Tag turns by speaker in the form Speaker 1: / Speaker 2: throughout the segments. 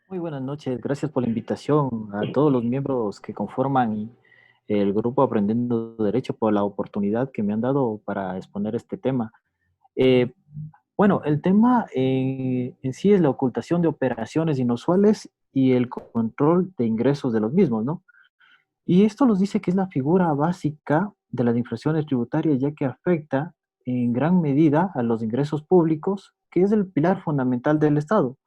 Speaker 1: Muy buenas noches, gracias por la invitación a todos los miembros que conforman el grupo Aprendiendo Derecho por la oportunidad que me han dado para exponer este tema. Eh, bueno, el tema en sí es la ocultación de operaciones inusuales y el control de ingresos de los mismos, ¿no? Y esto nos dice que es la figura básica de las infracciones tributarias, ya que afecta en gran medida a los ingresos públicos, que es el pilar fundamental del Estado.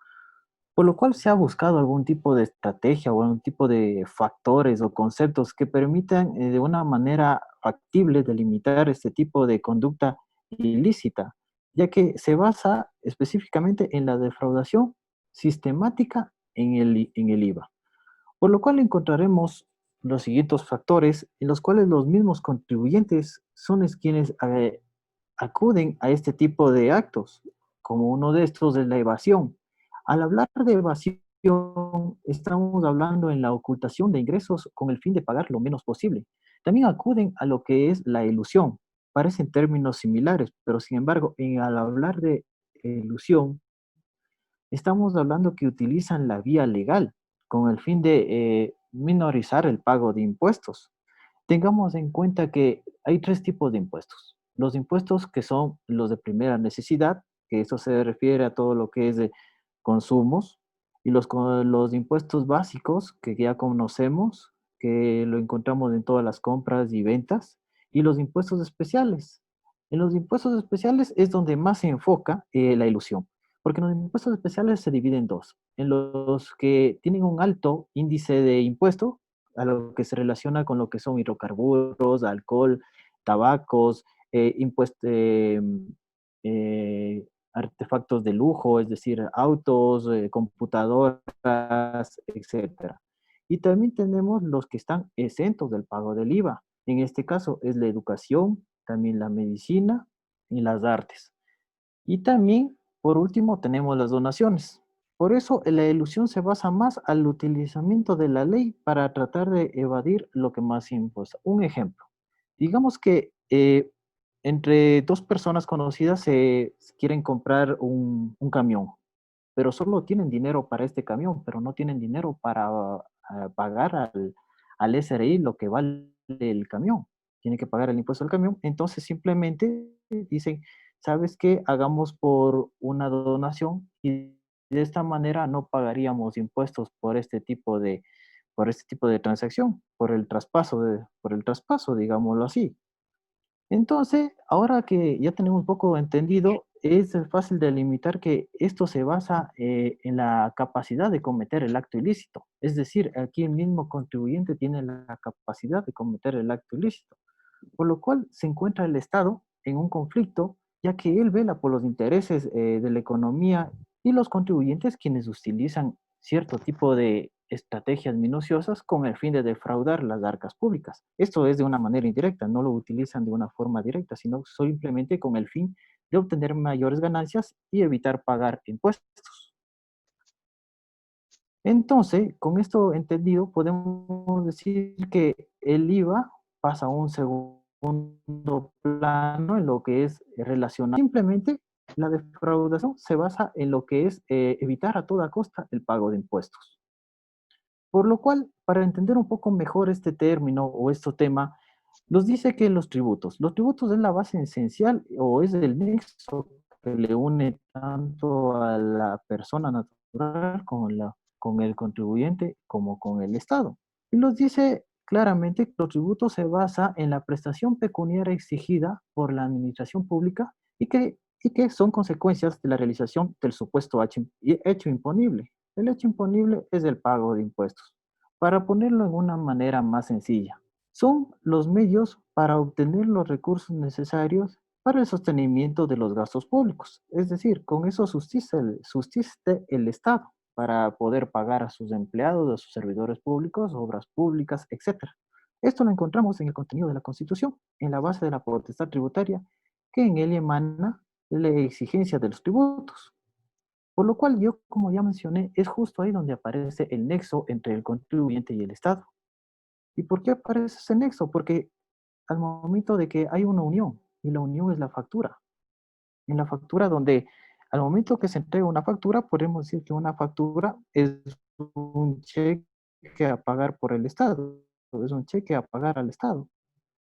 Speaker 1: Por lo cual se ha buscado algún tipo de estrategia o algún tipo de factores o conceptos que permitan de una manera factible delimitar este tipo de conducta ilícita, ya que se basa específicamente en la defraudación sistemática en el IVA. Por lo cual encontraremos los siguientes factores en los cuales los mismos contribuyentes son quienes acuden a este tipo de actos, como uno de estos es la evasión. Al hablar de evasión, estamos hablando en la ocultación de ingresos con el fin de pagar lo menos posible. También acuden a lo que es la ilusión. Parecen términos similares, pero sin embargo, al hablar de ilusión, estamos hablando que utilizan la vía legal con el fin de minorizar el pago de impuestos. Tengamos en cuenta que hay tres tipos de impuestos. Los impuestos que son los de primera necesidad, que eso se refiere a todo lo que es de consumos, y los impuestos básicos que ya conocemos, que lo encontramos en todas las compras y ventas, y los impuestos especiales. En los impuestos especiales es donde más se enfoca la ilusión, porque los impuestos especiales se dividen en dos, en los que tienen un alto índice de impuesto, a lo que se relaciona con lo que son hidrocarburos, alcohol, tabacos, artefactos de lujo, es decir, autos, computadoras, etcétera. Y también tenemos los que están exentos del pago del IVA. En este caso es la educación, también la medicina y las artes. Y también, por último, tenemos las donaciones. Por eso, la ilusión se basa más al utilizamiento de la ley para tratar de evadir lo que más impuesta. Un ejemplo, digamos que entre dos personas conocidas se quieren comprar camión, pero solo tienen dinero para este camión, pero no tienen dinero para pagar al SRI lo que vale el camión. Tienen que pagar el impuesto del camión. Entonces simplemente dicen, ¿sabes qué? Hagamos por una donación y de esta manera no pagaríamos impuestos por este tipo de transacción, por el traspaso, digámoslo así. Entonces, ahora que ya tenemos un poco entendido, es fácil delimitar que esto se basa en la capacidad de cometer el acto ilícito. Es decir, aquí el mismo contribuyente tiene la capacidad de cometer el acto ilícito, por lo cual se encuentra el Estado en un conflicto, ya que él vela por los intereses de la economía y los contribuyentes quienes utilizan cierto tipo de estrategias minuciosas con el fin de defraudar las arcas públicas. Esto es de una manera indirecta, no lo utilizan de una forma directa, sino simplemente con el fin de obtener mayores ganancias y evitar pagar impuestos. Entonces, con esto entendido, podemos decir que el IVA pasa a un segundo plano en lo que es relacionado. Simplemente la defraudación se basa en lo que es evitar a toda costa el pago de impuestos. Por lo cual, para entender un poco mejor este término o este tema, nos dice que los tributos es la base esencial o es el nexo que le une tanto a la persona natural con el contribuyente como con el Estado. Y nos dice claramente que los tributos se basa en la prestación pecuniaria exigida por la administración pública y que son consecuencias de la realización del supuesto hecho imponible. El hecho imponible es el pago de impuestos. Para ponerlo en una manera más sencilla, son los medios para obtener los recursos necesarios para el sostenimiento de los gastos públicos. Es decir, con eso subsiste el Estado para poder pagar a sus empleados, a sus servidores públicos, obras públicas, etcétera. Esto lo encontramos en el contenido de la Constitución, en la base de la potestad tributaria, que en él emana la exigencia de los tributos. Por lo cual yo, como ya mencioné, es justo ahí donde aparece el nexo entre el contribuyente y el Estado. ¿Y por qué aparece ese nexo? Porque al momento de que hay una unión, y la unión es la factura, en la factura donde Al momento que se entrega una factura, podemos decir que una factura es un cheque a pagar por el Estado, es un cheque a pagar al Estado,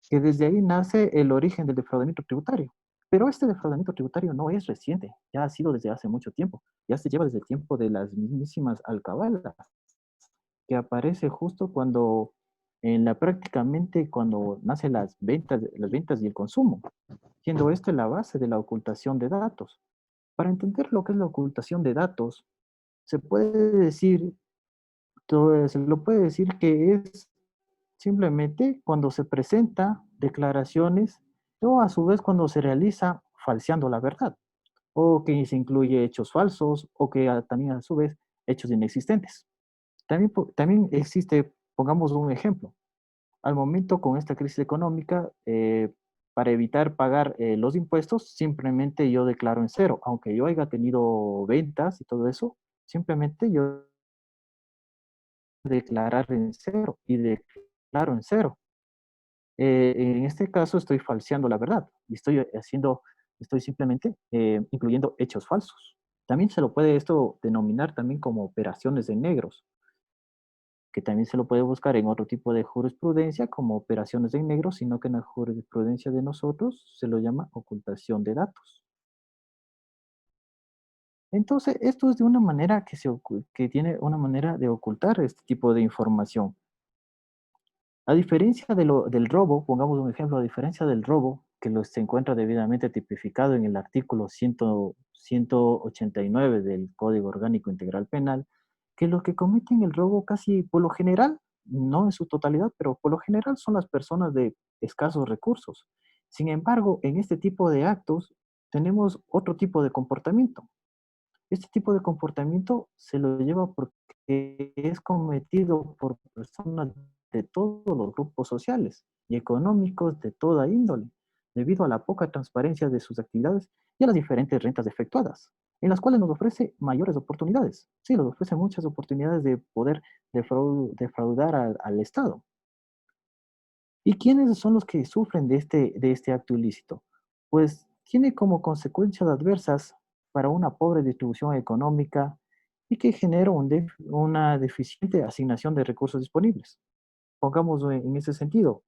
Speaker 1: que desde ahí nace el origen del defraudamiento tributario. Pero este defraudamiento tributario no es reciente, ya ha sido desde hace mucho tiempo, ya se lleva desde el tiempo de las mismísimas alcabalas, que aparece justo cuando, en la prácticamente cuando nacen las ventas y el consumo, siendo esta la base de la ocultación de datos. Para entender lo que es la ocultación de datos, se puede decir, se lo puede decir que es simplemente cuando se presenta declaraciones o a su vez cuando se realiza falseando la verdad, o que se incluye hechos falsos o que también a su vez hechos inexistentes. También, también existe, pongamos un ejemplo, al momento con esta crisis económica, para evitar pagar los impuestos, simplemente yo declaro en cero, aunque yo haya tenido ventas y todo eso, simplemente yo declarar en cero y declaro en cero. En este caso estoy falseando la verdad y estoy simplemente incluyendo hechos falsos. También se lo puede esto denominar también como operaciones de negros, que también se lo puede buscar en otro tipo de jurisprudencia como operaciones en negro, sino que en la jurisprudencia de nosotros se lo llama ocultación de datos. Entonces, esto es de una manera que tiene una manera de ocultar este tipo de información. A diferencia del robo, pongamos un ejemplo, a diferencia del robo, que se encuentra debidamente tipificado en el artículo 189 del Código Orgánico Integral Penal, que los que cometen el robo casi por lo general, no en su totalidad, pero por lo general son las personas de escasos recursos. Sin embargo, en este tipo de actos tenemos otro tipo de comportamiento. Este tipo de comportamiento se lo lleva porque es cometido por personas de todos los grupos sociales y económicos de toda índole, debido a la poca transparencia de sus actividades y a las diferentes rentas efectuadas, en las cuales nos ofrece mayores oportunidades. Sí, nos ofrece muchas oportunidades de poder defraudar al Estado. ¿Y quiénes son los que sufren de este acto ilícito? Pues tiene como consecuencias adversas para una pobre distribución económica y que genera una deficiente asignación de recursos disponibles. Pongamos en ese sentido,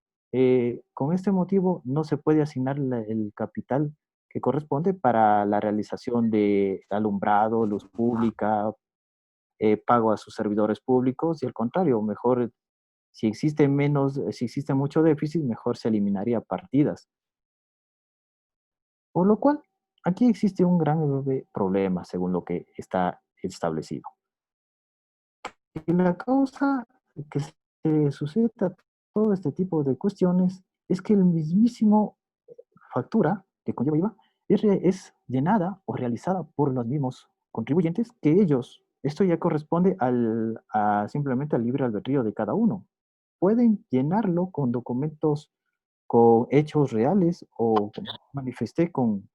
Speaker 1: con este motivo no se puede asignar el capital que corresponde para la realización de alumbrado, luz pública, pago a sus servidores públicos y al contrario, mejor si existe mucho déficit, mejor se eliminaría partidas. Por lo cual, aquí existe un gran problema según lo que está establecido. Y la causa que se suscita todo este tipo de cuestiones es que el mismísimo factura que conlleva IVA es llenada o realizada por los mismos contribuyentes que ellos. Esto ya corresponde simplemente al libre albedrío de cada uno. Pueden llenarlo con documentos, con hechos reales o, como manifesté, con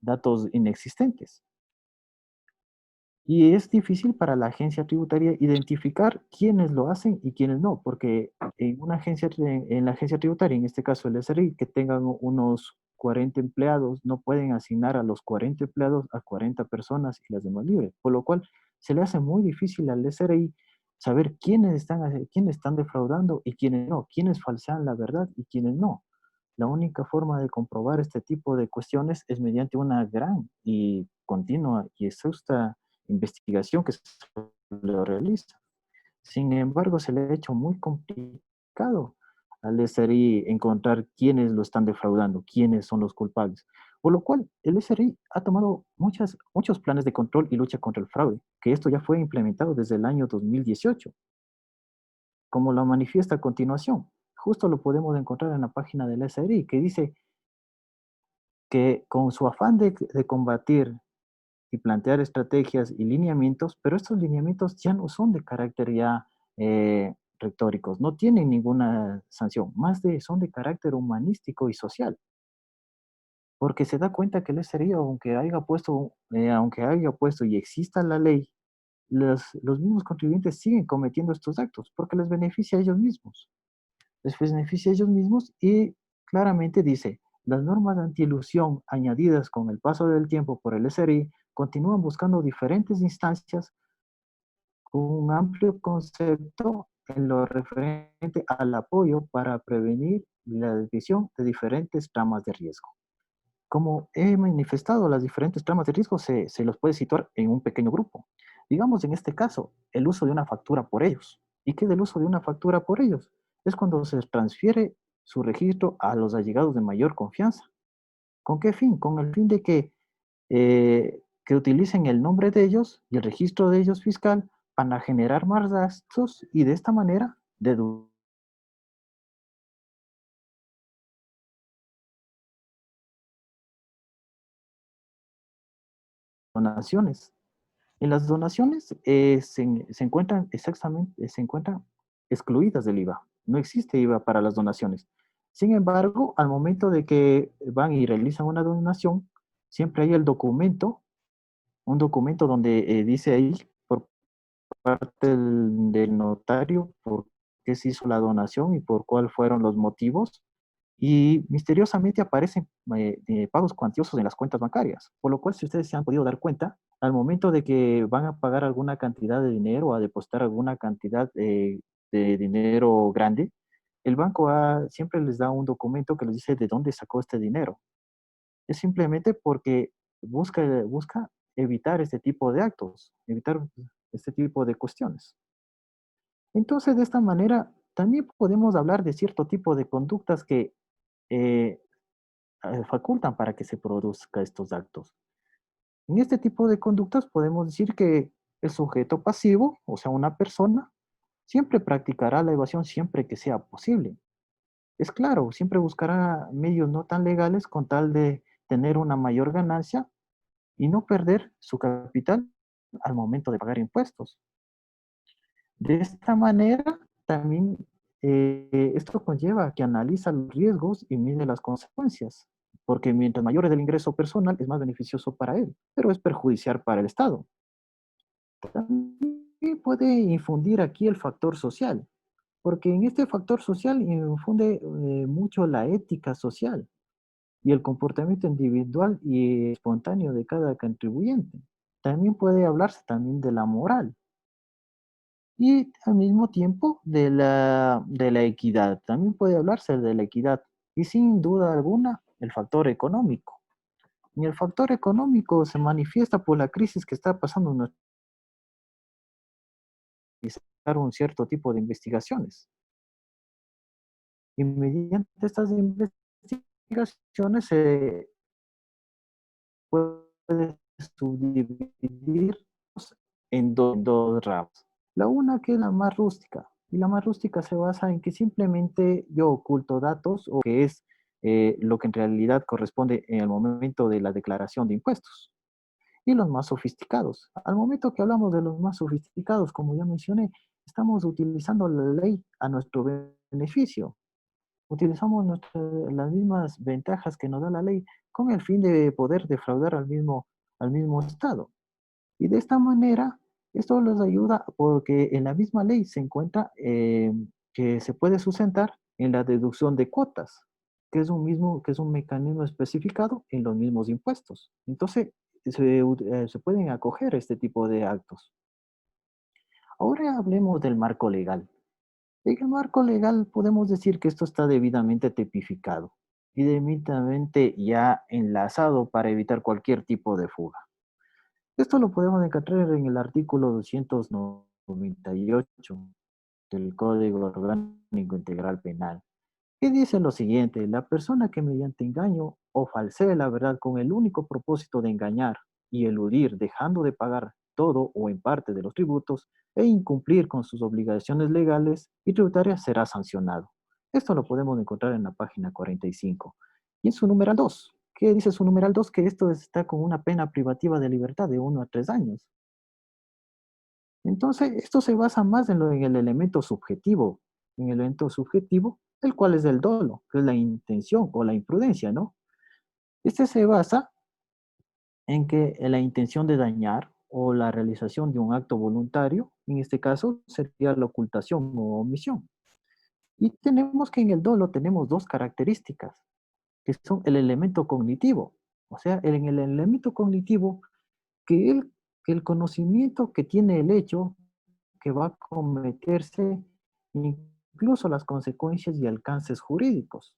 Speaker 1: datos inexistentes. Y es difícil para la agencia tributaria identificar quiénes lo hacen y quiénes no, porque en la agencia tributaria, en este caso el SRI, que tengan unos 40 empleados, no pueden asignar a los 40 empleados a 40 personas y las demás libres, por lo cual se le hace muy difícil al SRI saber quiénes están defraudando y quiénes no, quiénes falsean la verdad y quiénes no. La única forma de comprobar este tipo de cuestiones es mediante una gran y continua y exhausta investigación que se lo realiza. Sin embargo, se le ha hecho muy complicado al SRI encontrar quiénes lo están defraudando, quiénes son los culpables. Por lo cual, el SRI ha tomado muchos planes de control y lucha contra el fraude, que esto ya fue implementado desde el año 2018, como lo manifiesta a continuación. Justo lo podemos encontrar en la página del SRI, que dice que con su afán de combatir y plantear estrategias y lineamientos, pero estos lineamientos ya no son de carácter ya retóricos, no tienen ninguna sanción, son de carácter humanístico y social, porque se da cuenta que el SRI, aunque haya puesto y exista la ley, los mismos contribuyentes siguen cometiendo estos actos porque les beneficia a ellos mismos. Les beneficia a ellos mismos y claramente dice, Las normas antielusión añadidas con el paso del tiempo por el SRI continúan buscando diferentes instancias con un amplio concepto en lo referente al apoyo para prevenir la división de diferentes tramas de riesgo. Como he manifestado, las diferentes tramas de riesgo se los puede situar en un pequeño grupo. Digamos en este caso, el uso de una factura por ellos. ¿Y qué es el uso de una factura por ellos? Es cuando se transfiere su registro a los allegados de mayor confianza. ¿Con qué fin? Con el fin de que utilicen el nombre de ellos y el registro de ellos fiscal para generar más gastos y de esta manera deducir donaciones. En las donaciones se encuentran exactamente, se encuentran excluidas del IVA. No existe IVA para las donaciones. Sin embargo, al momento de que van y realizan una donación, siempre hay el documento, un documento donde dice ahí por parte del notario por qué se hizo la donación y por cuáles fueron los motivos. Y misteriosamente aparecen pagos cuantiosos en las cuentas bancarias, por lo cual si ustedes se han podido dar cuenta, al momento de que van a pagar alguna cantidad de dinero o a depositar alguna cantidad de dinero grande, el banco siempre les da un documento que les dice de dónde sacó este dinero. Es simplemente porque busca evitar este tipo de actos, evitar este tipo de cuestiones. Entonces, de esta manera, también podemos hablar de cierto tipo de conductas que eh, facultan para que se produzca estos actos. En este tipo de conductas podemos decir que el sujeto pasivo, o sea, una persona, siempre practicará la evasión siempre que sea posible. Es claro, siempre buscará medios no tan legales con tal de tener una mayor ganancia y no perder su capital al momento de pagar impuestos. De esta manera, también esto conlleva que analiza los riesgos y mide las consecuencias, porque mientras mayor es el ingreso personal, es más beneficioso para él, pero es perjudicial para el Estado. También puede infundir aquí el factor social, porque en este factor social infunde mucho la ética social y el comportamiento individual y espontáneo de cada contribuyente. También puede hablarse también de la moral, y al mismo tiempo de la equidad. También puede hablarse de la equidad. Y sin duda alguna, el factor económico. Y el factor económico se manifiesta por la crisis que está pasando en nuestro país, un cierto tipo de investigaciones. Y mediante estas investigaciones se puede subdividir en dos ramas. La una que es la más rústica, y la más rústica se basa en que simplemente yo oculto datos o que es lo que en realidad corresponde en el momento de la declaración de impuestos. Y los más sofisticados. Al momento que hablamos de los más sofisticados, como ya mencioné, estamos utilizando la ley a nuestro beneficio. Utilizamos las mismas ventajas que nos da la ley con el fin de poder defraudar al mismo Estado. Y de esta manera, esto les ayuda porque en la misma ley se encuentra que se puede sustentar en la deducción de cuotas, que es un mecanismo especificado en los mismos impuestos. Entonces, se pueden acoger este tipo de actos. Ahora hablemos del marco legal. En el marco legal podemos decir que esto está debidamente tipificado y debidamente ya enlazado para evitar cualquier tipo de fuga. Esto lo podemos encontrar en el artículo 298 del Código Orgánico Integral Penal, que dice lo siguiente: la persona que mediante engaño o falsee la verdad con el único propósito de engañar y eludir, dejando de pagar todo o en parte de los tributos e incumplir con sus obligaciones legales y tributarias será sancionado. Esto lo podemos encontrar en la página 45. Y en su numeral 2, ¿qué dice su numeral 2? Que esto está con una pena privativa de libertad de 1 a 3 años. Entonces, esto se basa más en el elemento subjetivo, el cual es el dolo, que es la intención o la imprudencia, ¿no? Este se basa en que la intención de dañar o la realización de un acto voluntario, en este caso sería la ocultación o omisión. Y tenemos que en el dolo tenemos dos características. que son el elemento cognitivo. O sea, en el elemento cognitivo, que que el conocimiento que tiene el hecho que va a cometerse, incluso las consecuencias y alcances jurídicos.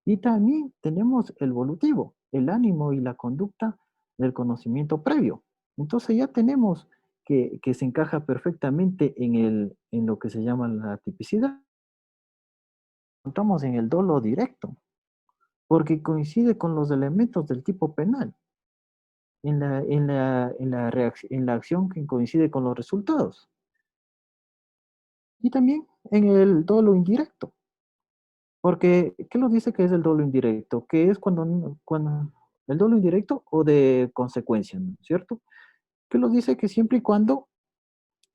Speaker 1: Y también tenemos el volutivo, el ánimo y la conducta del conocimiento previo. Entonces ya tenemos que se encaja perfectamente en lo que se llama la tipicidad. Encontramos en el dolo directo, porque coincide con los elementos del tipo penal, en la acción que coincide con los resultados. Y también en el dolo indirecto, porque ¿qué nos dice que es el dolo indirecto? Que es cuando el dolo indirecto o de consecuencia, ¿no es cierto? Que nos dice que siempre y cuando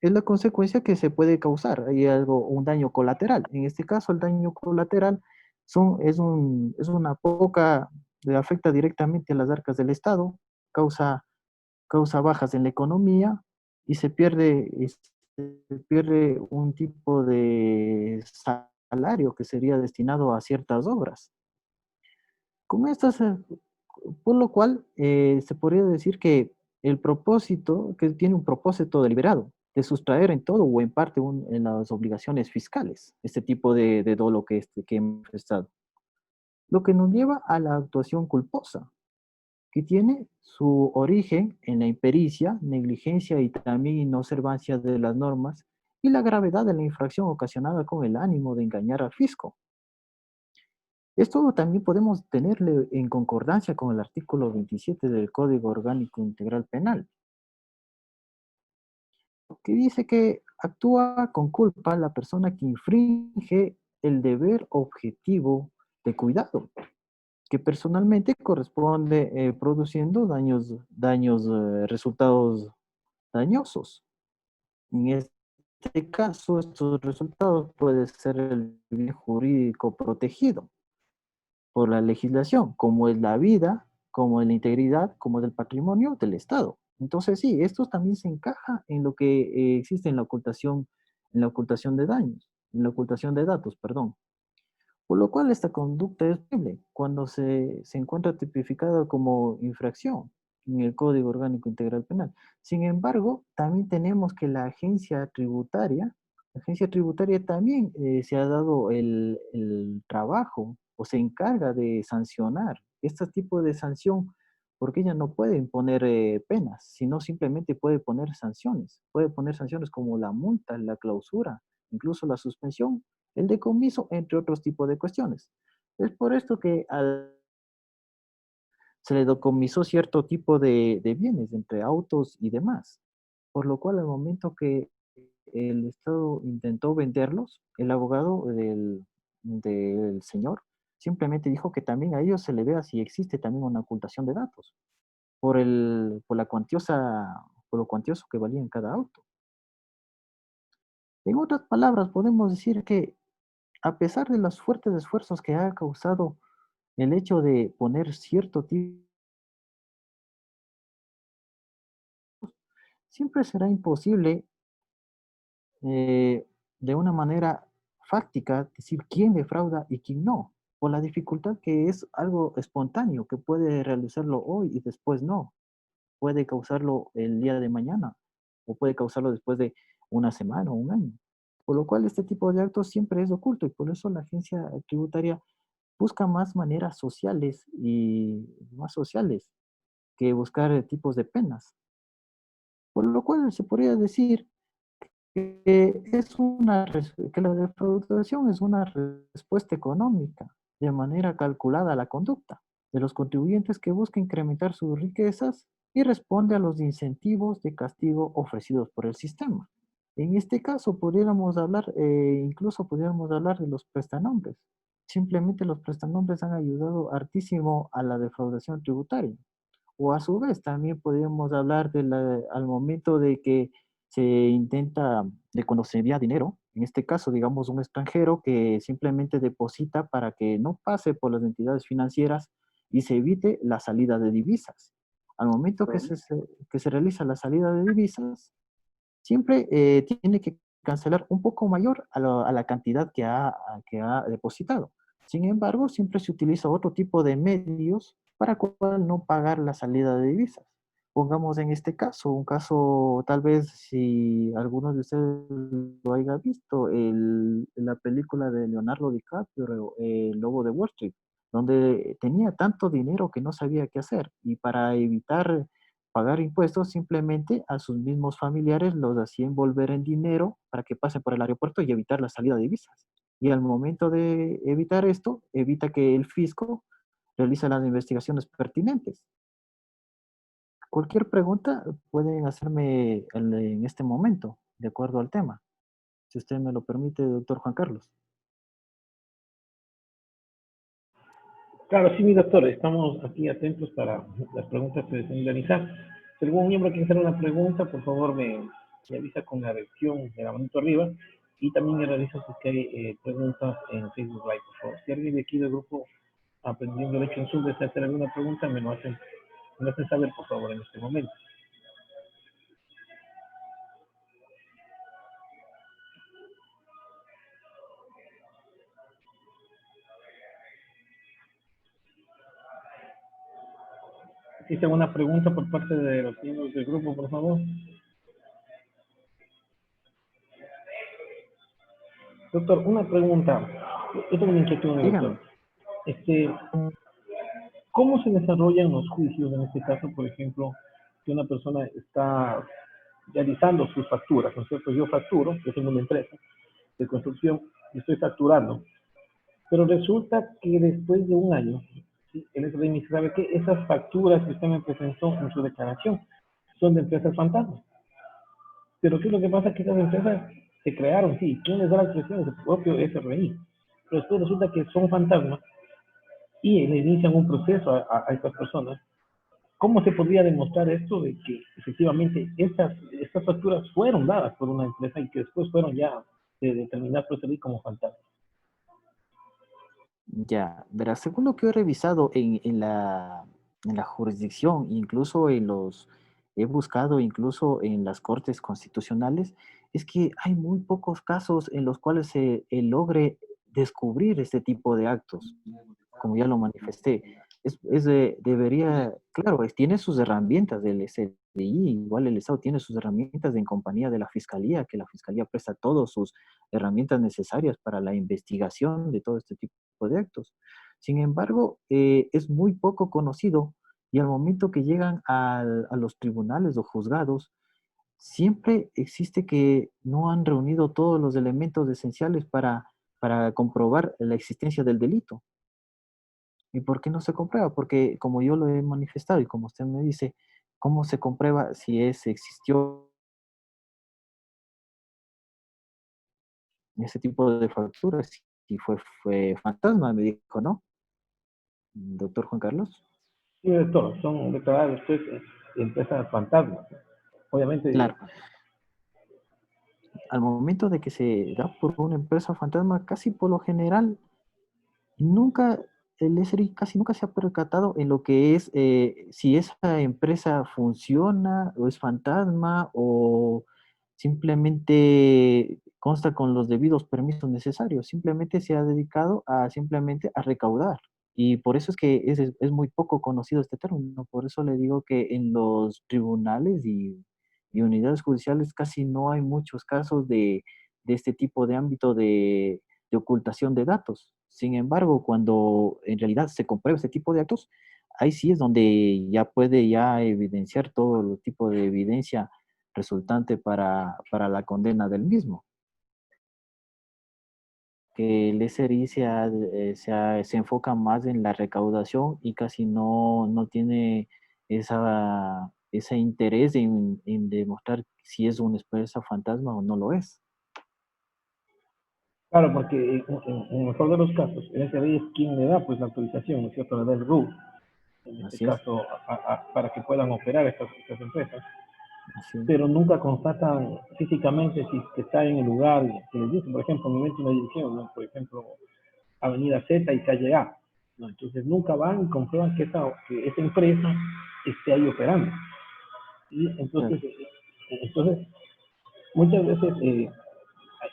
Speaker 1: es la consecuencia que se puede causar, hay un daño colateral. En este caso, el daño colateral es una poca, le afecta directamente a las arcas del Estado, causa, causa bajas en la economía y se pierde un tipo de salario que sería destinado a ciertas obras. Con estas, por lo cual se podría decir que el propósito, que tiene un propósito deliberado, de sustraer en todo o en parte en las obligaciones fiscales, este tipo de dolo que hemos estado. Lo que nos lleva a la actuación culposa, que tiene su origen en la impericia, negligencia y también inobservancia de las normas y la gravedad de la infracción ocasionada con el ánimo de engañar al fisco. Esto también podemos tenerle en concordancia con el artículo 27 del Código Orgánico Integral Penal, que dice que actúa con culpa la persona que infringe el deber objetivo de cuidado, que personalmente corresponde produciendo resultados dañosos. En este caso, estos resultados pueden ser el bien jurídico protegido por la legislación, como es la vida, como es la integridad, como es el patrimonio del Estado. Entonces, sí, esto también se encaja en lo que existe en la ocultación de daños, en la ocultación de datos, perdón. Por lo cual esta conducta es punible cuando se encuentra tipificada como infracción en el Código Orgánico Integral Penal. Sin embargo, también tenemos que la agencia tributaria también se ha dado el trabajo o se encarga de sancionar este tipo de sanción, porque ella no puede imponer penas, sino simplemente puede poner sanciones. Puede poner sanciones como la multa, la clausura, incluso la suspensión, el decomiso, entre otros tipos de cuestiones. Es por esto que se le decomisó cierto tipo de bienes, entre autos y demás, por lo cual al momento que el Estado intentó venderlos, el abogado del señor simplemente dijo que también a ellos se le vea si existe también una ocultación de datos, por la por lo cuantioso que valía en cada auto. En otras palabras, podemos decir que a pesar de los fuertes esfuerzos que ha causado el hecho de poner cierto tipo, siempre será imposible de una manera fáctica decir quién defrauda y quién no, por la dificultad que es algo espontáneo, que puede realizarlo hoy y después no, puede causarlo el día de mañana o puede causarlo después de una semana o un año. Por lo cual este tipo de actos siempre es oculto y por eso la agencia tributaria busca más maneras sociales y más sociales que buscar tipos de penas. Por lo cual se podría decir que la defraudación es una respuesta económica de manera calculada a la conducta de los contribuyentes que busca incrementar sus riquezas y responde a los incentivos de castigo ofrecidos por el sistema. En este caso, incluso podríamos hablar de los prestanombres. Simplemente los prestanombres han ayudado hartísimo a la defraudación tributaria. O a su vez, también podríamos hablar al momento de que se intenta, de cuando se envía dinero, en este caso, digamos, un extranjero que simplemente deposita para que no pase por las entidades financieras y se evite la salida de divisas. Al momento que se realiza la salida de divisas, siempre tiene que cancelar un poco mayor a la cantidad que ha depositado. Sin embargo, siempre se utiliza otro tipo de medios para cual no pagar la salida de divisas. Pongamos en este caso, un caso tal vez si alguno de ustedes lo haya visto, la película de Leonardo DiCaprio, El Lobo de Wall Street, donde tenía tanto dinero que no sabía qué hacer y para evitar pagar impuestos simplemente a sus mismos familiares los hacía envolver en dinero para que pasen por el aeropuerto y evitar la salida de divisas. Y al momento de evitar esto, evita que el fisco realice las investigaciones pertinentes. Cualquier pregunta pueden hacerme en este momento, de acuerdo al tema, si usted me lo permite, doctor Juan Carlos.
Speaker 2: Claro, sí, mi doctor, estamos aquí atentos para las preguntas que deseen realizar. Si algún miembro quiere hacer una pregunta, por favor me avisa con la reacción de la manito arriba y también me realiza si es que hay preguntas en Facebook Live, por favor. Si alguien de aquí del grupo Aprendiendo Derecho en Zoom desea hacer alguna pregunta, me lo hacen saber, por favor, en este momento. ¿Existe alguna pregunta por parte de los miembros del grupo, por favor? Doctor, una pregunta. Yo tengo una inquietud, doctor.
Speaker 1: Dígame.
Speaker 2: Este, ¿Cómo se desarrollan los juicios en este caso, por ejemplo, que una persona está realizando sus facturas, ¿no es cierto? Yo facturo, yo tengo una empresa de construcción y estoy facturando, pero resulta que después de un año, ¿sí? El SRI me dice, ¿sabe qué? Esas facturas que usted me presentó en su declaración son de empresas fantasmas. Pero ¿qué es lo que pasa? Que esas empresas se crearon, sí. ¿Quién les da las expresiones? El propio SRI. Pero después resulta que son fantasmas y le inician un proceso a estas personas. ¿Cómo se podría demostrar esto de que efectivamente estas facturas fueron dadas por una empresa y que después fueron ya determinadas por SRI como fantasmas?
Speaker 1: Ya, verás, según lo que he revisado en la jurisdicción, incluso he buscado incluso en las cortes constitucionales, es que hay muy pocos casos en los cuales se logre descubrir este tipo de actos, como ya lo manifesté. Debería, claro, tiene sus herramientas del SDI, igual el Estado tiene sus herramientas en compañía de la Fiscalía, que la Fiscalía presta todas sus herramientas necesarias para la investigación de todo este tipo de actos. Sin embargo, es muy poco conocido y al momento que llegan a los tribunales o juzgados, siempre existe que no han reunido todos los elementos esenciales para comprobar la existencia del delito. ¿Y por qué no se comprueba? Porque como yo lo he manifestado y como usted me dice, ¿cómo se comprueba si existió ese tipo de facturas? Si fue fantasma, me dijo, ¿no? Doctor Juan Carlos.
Speaker 2: Sí, doctor, son declaradas después empresas fantasmas. Obviamente,
Speaker 1: Claro, al momento de que se da por una empresa fantasma, casi por lo general, nunca, el SRI casi nunca se ha percatado en lo que es si esa empresa funciona o es fantasma o simplemente consta con los debidos permisos necesarios. Simplemente se ha dedicado a simplemente a recaudar. Y por eso es que es muy poco conocido este término. Por eso le digo que en los tribunales y unidades judiciales casi no hay muchos casos de este tipo de ámbito de ocultación de datos. Sin embargo, cuando en realidad se comprueba este tipo de actos, ahí sí es donde ya puede ya evidenciar todo el tipo de evidencia resultante para la condena del mismo. Que el SRI se enfoca más en la recaudación y casi no tiene ese interés en demostrar si es una empresa fantasma o no lo es.
Speaker 2: claro, porque en el mejor de los casos, el SRI es quien le da pues la autorización, ¿no es cierto? Le da el RU, en este
Speaker 1: Así es,
Speaker 2: caso, para que puedan operar estas empresas,
Speaker 1: así es,
Speaker 2: pero nunca constatan físicamente si que está en el lugar que les dice, por ejemplo, me invento una dirección, ¿no? Por ejemplo, Avenida Z y calle A, ¿no? Entonces nunca van y comprueban que esa empresa esté ahí operando. Y
Speaker 1: claro.
Speaker 2: entonces muchas veces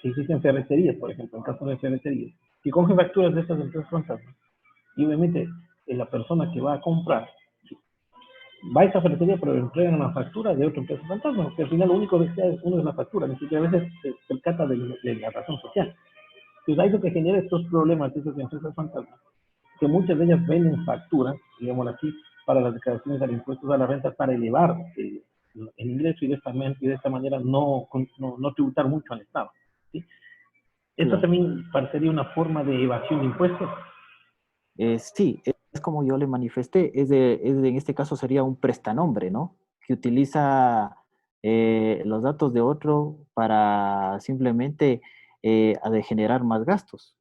Speaker 2: existen ferreterías, por ejemplo, en caso de ferreterías. que cogen facturas de estas empresas fantasmas. Y obviamente la persona que va a comprar va a esa ferretería, pero le entregan una factura de otra empresa fantasma, porque al final lo único que desea es uno es la factura, ni siquiera a veces se percata de la razón social. Entonces ahí lo que genera estos problemas de esas empresas fantasmas, que muchas de ellas venden facturas, digamos así, para las declaraciones de impuestos a la renta para elevar el ingreso y de esta manera no tributar mucho al Estado. ¿Sí? Esto
Speaker 1: Claro.
Speaker 2: también parecería una forma de evasión de impuestos.
Speaker 1: Sí, es como yo le manifesté, en este caso sería un prestanombre, ¿no? Que utiliza los datos de otro para simplemente de generar más gastos.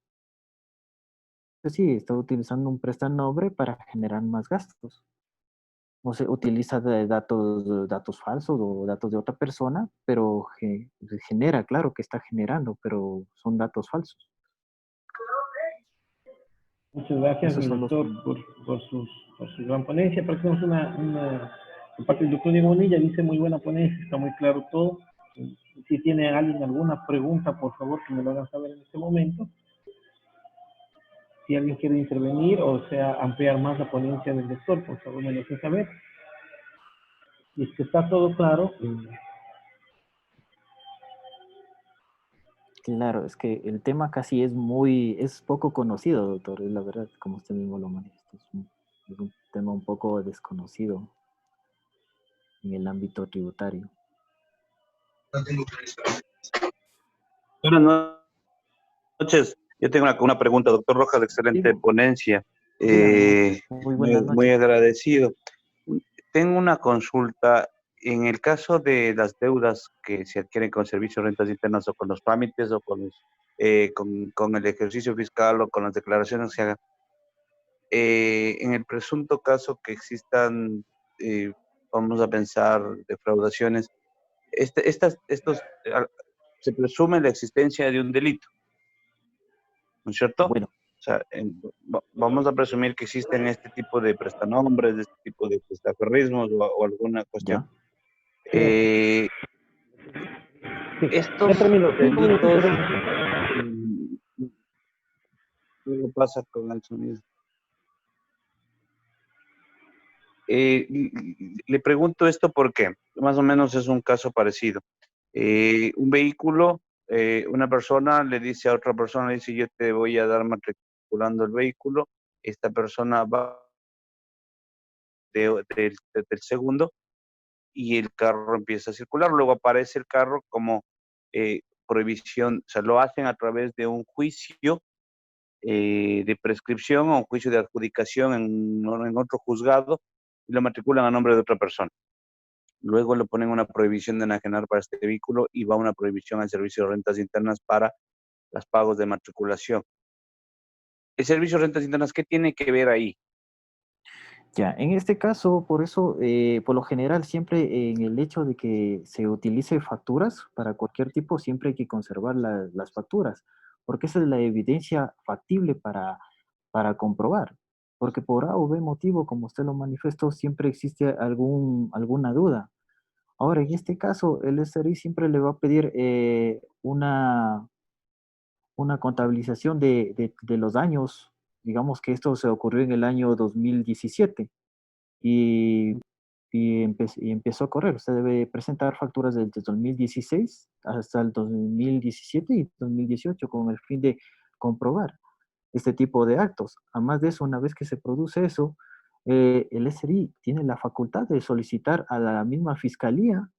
Speaker 1: Sí, está utilizando un prestanombre para generar más gastos. O se utiliza datos falsos o datos de otra persona, pero genera, claro que está generando, pero son datos falsos.
Speaker 2: Muchas gracias,
Speaker 1: Esos
Speaker 2: mi
Speaker 1: son los...
Speaker 2: doctor, por su gran ponencia. Partimos por parte del doctor Diego Bonilla, dice muy buena ponencia, está muy claro todo. Si tiene alguien alguna pregunta, por favor, que me lo hagan saber en este momento. Si alguien quiere intervenir o sea ampliar más la ponencia del doctor, por favor, me lo hace saber. Y es que está todo claro.
Speaker 1: Claro, es que el tema casi es poco conocido, doctor, es la verdad, como usted mismo lo manifiesta. Es un tema un poco desconocido en el ámbito tributario.
Speaker 3: Buenas noches. Yo tengo una pregunta, doctor Rojas,
Speaker 2: Sí,
Speaker 3: excelente ponencia.
Speaker 1: Dígame, muy buenas
Speaker 3: Muy
Speaker 1: noches.
Speaker 3: agradecido. Tengo una consulta. En el caso de las deudas que se adquieren con servicios de rentas internas o con los trámites o con el ejercicio fiscal o con las declaraciones que se hagan, en el presunto caso que existan, vamos a pensar, defraudaciones, se presume la existencia de un delito, ¿no es cierto?
Speaker 1: Bueno,
Speaker 3: O sea, vamos a presumir que existen este tipo de prestanombres, este tipo de prestaferrismos o alguna cuestión.
Speaker 1: ya.
Speaker 3: Eh,
Speaker 2: sí. Ya
Speaker 3: estos
Speaker 2: termino. 5 minutitos.
Speaker 3: delitos, mm, ¿qué pasa con el sonido? Le pregunto esto porque más o menos es un caso parecido. Un vehículo, una persona le dice a otra persona, dice, yo te voy a dar matriculando el vehículo, esta persona va del segundo y el carro empieza a circular. Luego aparece el carro como prohibición, o sea, lo hacen a través de un juicio de prescripción o un juicio de adjudicación en otro juzgado y lo matriculan a nombre de otra persona. Luego le ponen una prohibición de enajenar para este vehículo y va una prohibición al servicio de rentas internas para los pagos de matriculación. El servicio de rentas internas, ¿qué tiene que ver ahí?
Speaker 1: Ya, en este caso, por eso, por lo general, siempre en el hecho de que se utilice facturas para cualquier tipo, siempre hay que conservar las facturas, porque esa es la evidencia factible para comprobar. Porque por A o B motivo, como usted lo manifestó, siempre existe alguna duda. Ahora, en este caso, el SRI siempre le va a pedir una contabilización de los daños. Digamos que esto se ocurrió en el año 2017 y, y empezó a correr. Usted debe presentar facturas desde 2016 hasta el 2017 y 2018 con el fin de comprobar este tipo de actos. Además de eso, una vez que se produce eso, el SRI tiene la facultad de solicitar a la misma fiscalía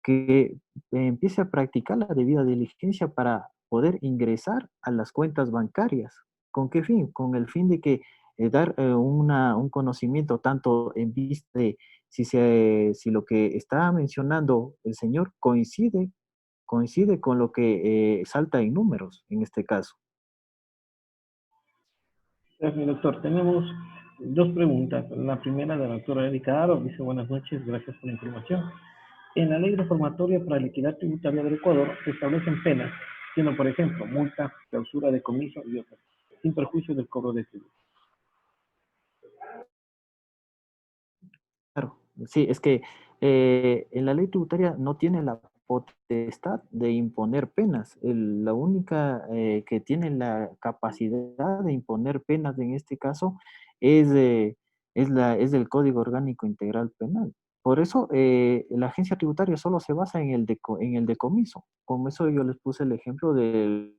Speaker 1: que empiece a practicar la debida diligencia para poder ingresar a las cuentas bancarias. ¿Con qué fin? Con el fin de que dar un conocimiento tanto en vista de si lo que está mencionando el señor coincide con lo que salta en números en este caso.
Speaker 2: Gracias, doctor. Tenemos dos preguntas. La primera de la doctora Erika Aro dice buenas noches, gracias por la información. En la ley reformatoria para la equidad tributaria del Ecuador se establecen penas, siendo por ejemplo multa, clausura de comiso y otras, sin perjuicio del cobro de tributo.
Speaker 1: Claro, sí, es que en la ley tributaria no tiene la potestad de imponer penas. La única que tiene la capacidad de imponer penas en este caso es, es el Código Orgánico Integral Penal. Por eso la agencia tributaria solo se basa en en el decomiso. Como eso yo les puse el ejemplo de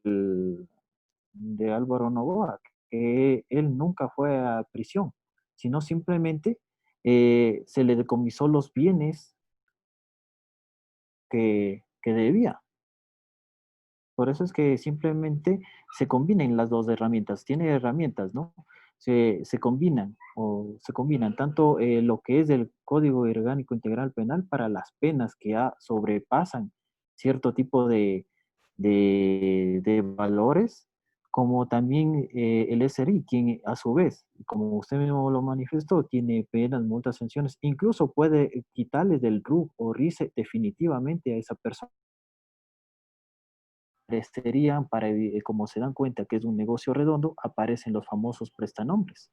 Speaker 1: Álvaro Noboa, que él nunca fue a prisión, sino simplemente se le decomisó los bienes que debía. Por eso es que simplemente se combinan las dos herramientas. Tiene herramientas, ¿no? Se combinan o se combinan tanto lo que es el Código Orgánico Integral Penal para las penas que sobrepasan cierto tipo de valores, como también el SRI, quien a su vez, como usted mismo lo manifestó, tiene penas, multas, sanciones, incluso puede quitarle del RUC o RICE definitivamente a esa persona aparecerían, como se dan cuenta que es un negocio redondo, aparecen los famosos prestanombres,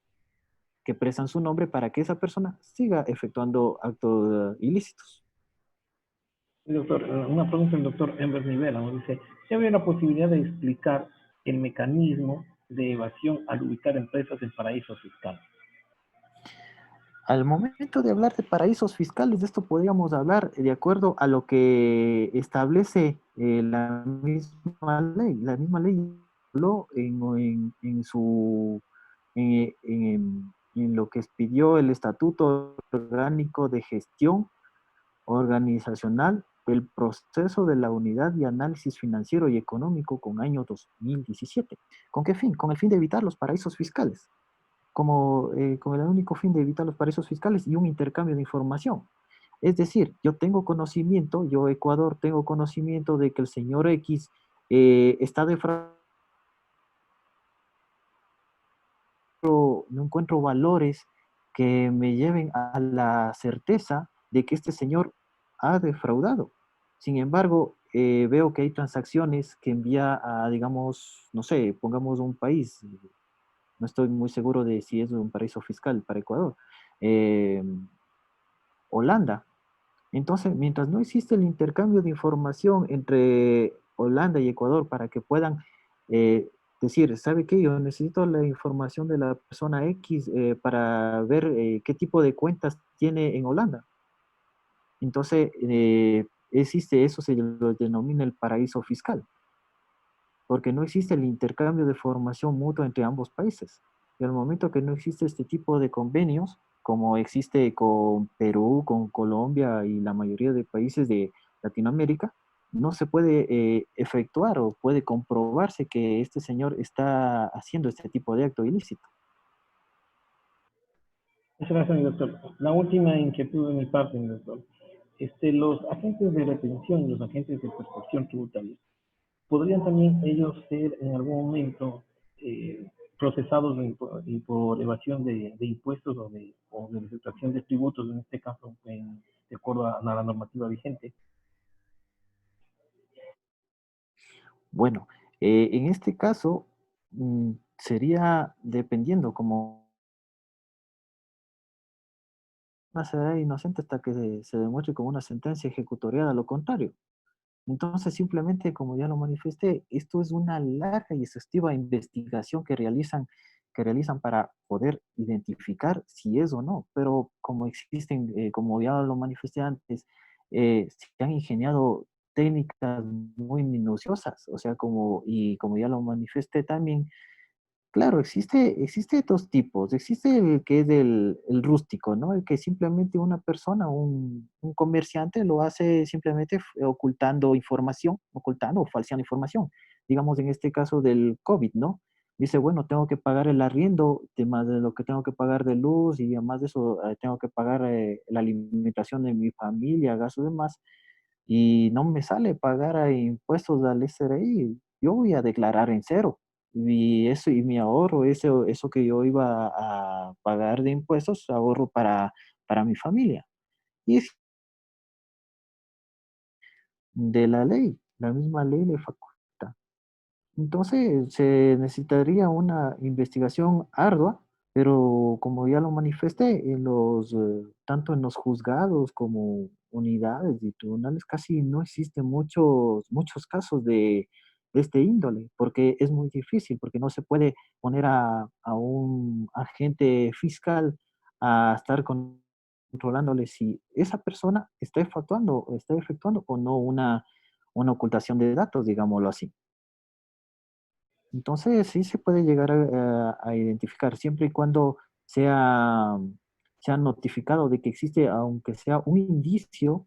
Speaker 1: que prestan su nombre para que esa persona siga efectuando actos ilícitos.
Speaker 2: Doctor, una pregunta del doctor Ember Nivela, nos dice, ¿si había la posibilidad de explicar el mecanismo de evasión al ubicar empresas en paraísos fiscales?
Speaker 1: Al momento de hablar de paraísos fiscales, de esto podríamos hablar de acuerdo a lo que establece la misma ley. La misma ley habló en su, en lo que pidió el Estatuto Orgánico de Gestión Organizacional del Proceso de la Unidad de Análisis Financiero y Económico con año 2017. ¿Con qué fin? Con el fin de evitar los paraísos fiscales, con el único fin de evitar los paraísos fiscales y un intercambio de información. Es decir, yo tengo conocimiento, yo Ecuador tengo conocimiento de que el señor X está defraudando, no encuentro valores que me lleven a la certeza de que este señor ha defraudado. Sin embargo, veo que hay transacciones que envía a, digamos, no sé, pongamos un país, no estoy muy seguro de si es un paraíso fiscal para Ecuador, eh, Holanda. Entonces, mientras no existe el intercambio de información entre Holanda y Ecuador para que puedan decir, ¿sabe qué? Yo necesito la información de la persona X para ver qué tipo de cuentas tiene en Holanda. Entonces, existe eso, se lo denomina el paraíso fiscal, porque no existe el intercambio de información mutua entre ambos países. Y al momento que no existe este tipo de convenios, como existe con Perú, con Colombia y la mayoría de países de Latinoamérica, no se puede efectuar o puede comprobarse que este señor está haciendo este tipo de acto ilícito.
Speaker 2: Muchas gracias, mi doctor. La última inquietud de mi parte, mi doctor. Los agentes de retención y los agentes de percepción tributaria, ¿podrían también ellos ser en algún momento procesados por evasión de impuestos o de extracción de tributos, en este caso, de acuerdo a la normativa vigente?
Speaker 1: Bueno, en este caso sería dependiendo, como una será inocente hasta que se demuestre con una sentencia ejecutoriada lo contrario. Entonces, simplemente, como ya lo manifesté, esto es una larga y exhaustiva investigación que realizan para poder identificar si es o no. Pero como existen, como ya lo manifesté antes, se han ingeniado técnicas muy minuciosas, o sea, y como ya lo manifesté también, claro, existe dos tipos. Existe el que es el rústico, ¿no? El que simplemente una persona, un comerciante lo hace simplemente ocultando información, ocultando o falseando información. Digamos en este caso del COVID, ¿no? Dice, bueno, tengo que pagar el arriendo, más de lo que tengo que pagar de luz y además de eso tengo que pagar la alimentación de mi familia, gastos y demás, y no me sale pagar impuestos al SRI. Yo voy a declarar en cero y eso y mi ahorro, eso que yo iba a pagar de impuestos, ahorro para mi familia. Y es de la ley, la misma ley le faculta. Entonces, se necesitaría una investigación ardua, pero como ya lo manifesté, tanto en los juzgados como unidades y tribunales casi no existen muchos casos de este índole, porque es muy difícil, porque no se puede poner a un agente fiscal a estar controlándole si esa persona está efectuando o no una ocultación de datos, digámoslo así. Entonces, sí se puede llegar a identificar siempre y cuando sea, sea notificado de que existe, aunque sea un indicio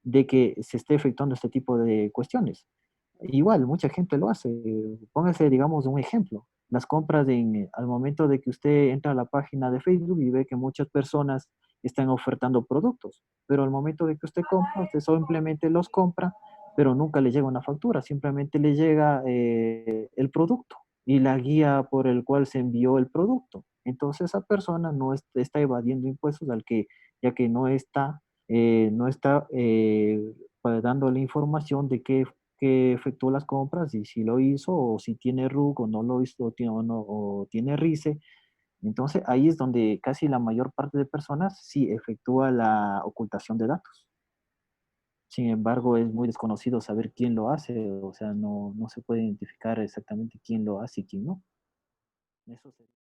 Speaker 1: de que se esté efectuando este tipo de cuestiones. Igual, mucha gente lo hace. Póngase, digamos, un ejemplo. Las compras al momento de que usted entra a la página de Facebook y ve que muchas personas están ofertando productos, pero al momento de que usted compra, usted simplemente los compra, pero nunca le llega una factura, simplemente le llega el producto y la guía por el cual se envió el producto. Entonces esa persona no está evadiendo impuestos ya que no está dando la información de que efectuó las compras y si lo hizo o si tiene RUC o no lo hizo o tiene RICE. Entonces ahí es donde casi la mayor parte de personas sí efectúa la ocultación de datos. Sin embargo, es muy desconocido saber quién lo hace, o sea, no se puede identificar exactamente quién lo hace y quién no. Eso sería.